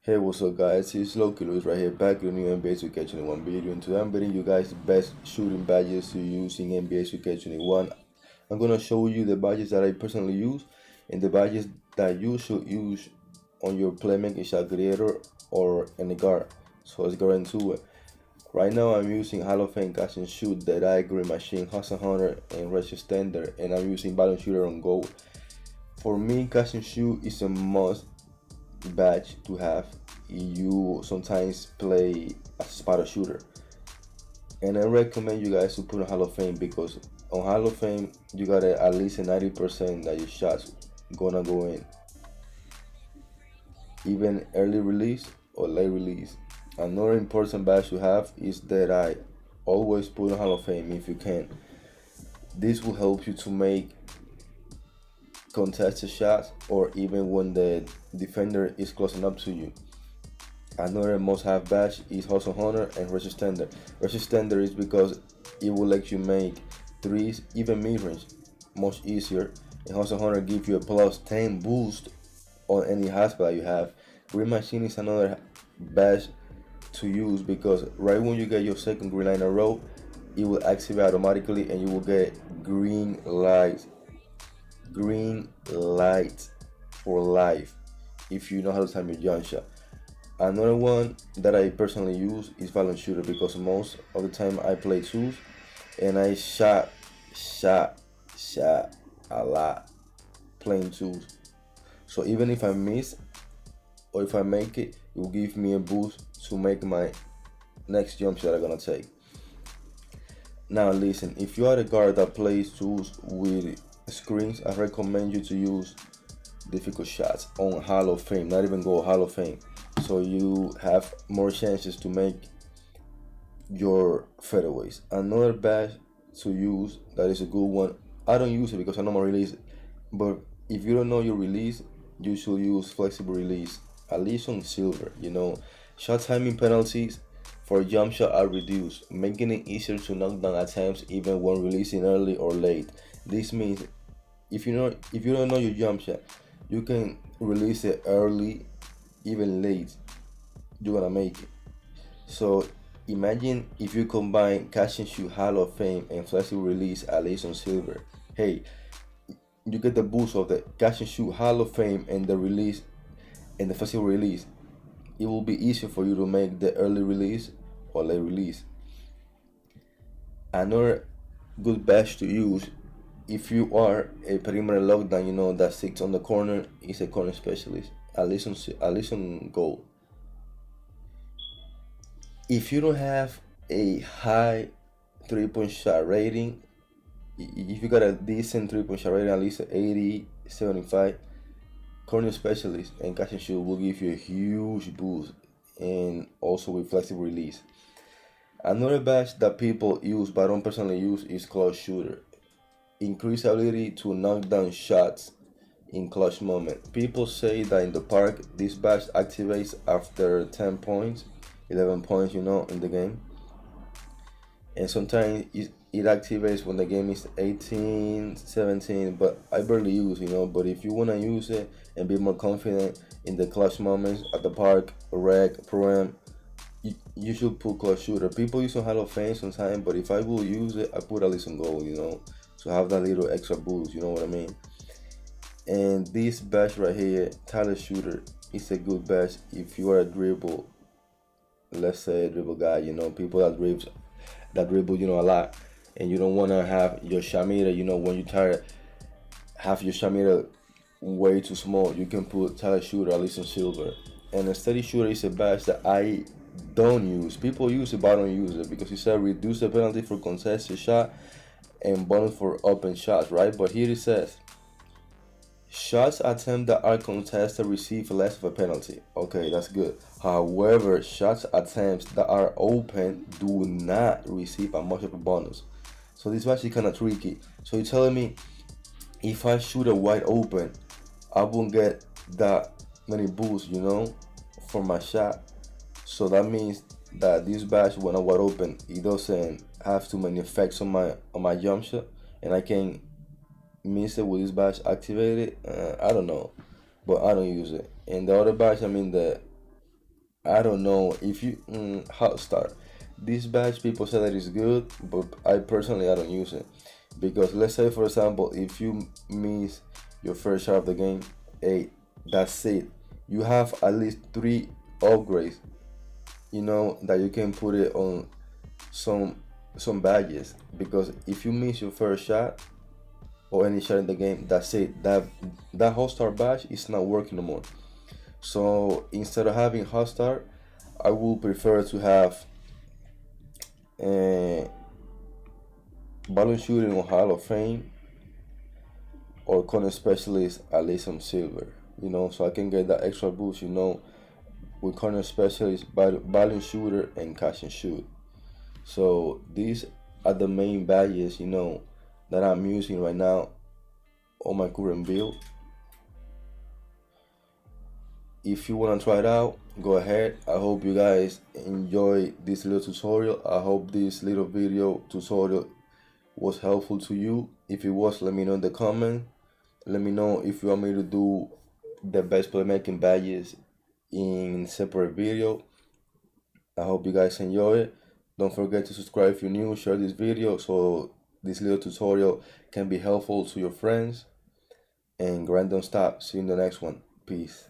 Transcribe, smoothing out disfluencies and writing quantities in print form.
Hey, what's up, guys? It's Loki Luis right here, back with a new NBA 2K21 video, and today I'm bringing you guys the best shooting badges to use in NBA 2K21. I'm gonna show you the badges that I personally use and the badges that you should use on your playmaking shot creator or any guard. So let's go into it. Right now I'm using Hall of Fame catch and shoot, the Green Machine, Hustle Hunter, and Rush Standard, and I'm using Balance Shooter on gold. For me, catch and shoot is a must badge to have. You sometimes play as a spotter shooter, and I recommend you guys to put on Hall of Fame because on Hall of Fame you got at least a 90% that your shots gonna go in, even early release or late release. Another important badge to have is that I always put on Hall of Fame if you can. This will help you to make contested shots or even when the defender is close enough to you. Another must-have badge is Hustle Hunter and Rush Standard. Rush Standard is because it will let you make threes, even mid-range, much easier. And Hustle Hunter gives you a plus 10 boost on any high spot you have. Green Machine is another badge to use because right when you get your second green line in a row, it will activate automatically and you will get green light. Green light for life if you know how to time your jump shot. Another one that I personally use is Balance Shooter because most of the time I play twos and I shot a lot playing twos. So even if I miss or if I make it, it will give me a boost to make my next jump shot I'm gonna take. Now listen, if you are a guard that plays twos with screens, I recommend you to use difficult shots on Hall of Fame, not even go Hall of Fame, so you have more chances to make your fadeaways. Another badge to use that is a good one, I don't use it because I know my release, but if you don't know your release, you should use flexible release, at least on silver. Shot timing penalties for jump shot are reduced, making it easier to knock down attempts even when releasing early or late. This means if you don't know your jump shot, you can release it early, even late. You're gonna make it. So imagine if you combine catch and shoot Hall of Fame and flexible release at least on silver. Hey, you get the boost of the catch and shoot Hall of Fame and the release and the flexible release. It will be easier for you to make the early release or late release. Another good badge to use if you are a perimeter lockdown, that sits on the corner, is a corner specialist, at least on goal. If you don't have a high 3-point shot rating, if you got a decent 3-point shot rating, at least 80, 75, corner specialist and catch and shoot will give you a huge boost, and also with flexible release. Another badge that people use but I don't personally use is clutch shooter. Increase ability to knock down shots in clutch moment. People say that in the park this badge activates after 10 points, 11 points, in the game. And sometimes it activates when the game is 18, 17, but I barely use, but if you want to use it and be more confident in the clutch moments at the park, rec, pro-am, you should put clutch shooter. People use on Hall of Fame sometimes, but if I will use it, I put at least on goal, to have that little extra boost, you know what I mean? And this badge right here, talent shooter, is a good badge if you are a dribble, let's say a dribble guy, people that dribble, a lot, and you don't want to have your shot meter, when you try to have your shot meter way too small, you can put talent shooter at least on silver. And a steady shooter is a badge that I don't use. People use it, but I don't use it because it said reduce the penalty for contested shot and bonus for open shots, right? But here it says shots attempted that are contested receive less of a penalty. Okay, that's good. However, shots attempts that are open do not receive as much of a bonus. So this is actually kind of tricky. So you're telling me if I shoot it wide open, I won't get that many boosts, for my shot. So that means that this badge, when I'm wide open, it doesn't have too many effects on my jump shot, and I can miss it with this badge activated. I don't know, but I don't use it. And the other badge, I don't know if you hot start. This badge people say that is good, but I personally I don't use it because let's say for example if you miss your first shot of the game, hey, that's it. You have at least three upgrades, that you can put it on some some badges because if you miss your first shot or any shot in the game, that's it. That hot start badge is not working no more. So instead of having hot start, I would prefer to have uh, balloon shooting on Hall of Fame or corner specialist at least some silver. So I can get that extra boost. With corner specialist, balloon shooter, and catch and shoot. So these are the main badges that I'm using right now on my current build. If you want to try it out, go ahead. I hope you guys enjoy this little tutorial. I hope this little video tutorial was helpful to you. If it was, let me know in the comment. Let me know if you want me to do the best playmaking badges in separate video. I hope you guys enjoy it. Don't forget to subscribe if you're new, share this video so this little tutorial can be helpful to your friends. And grind don't stop. See you in the next one. Peace.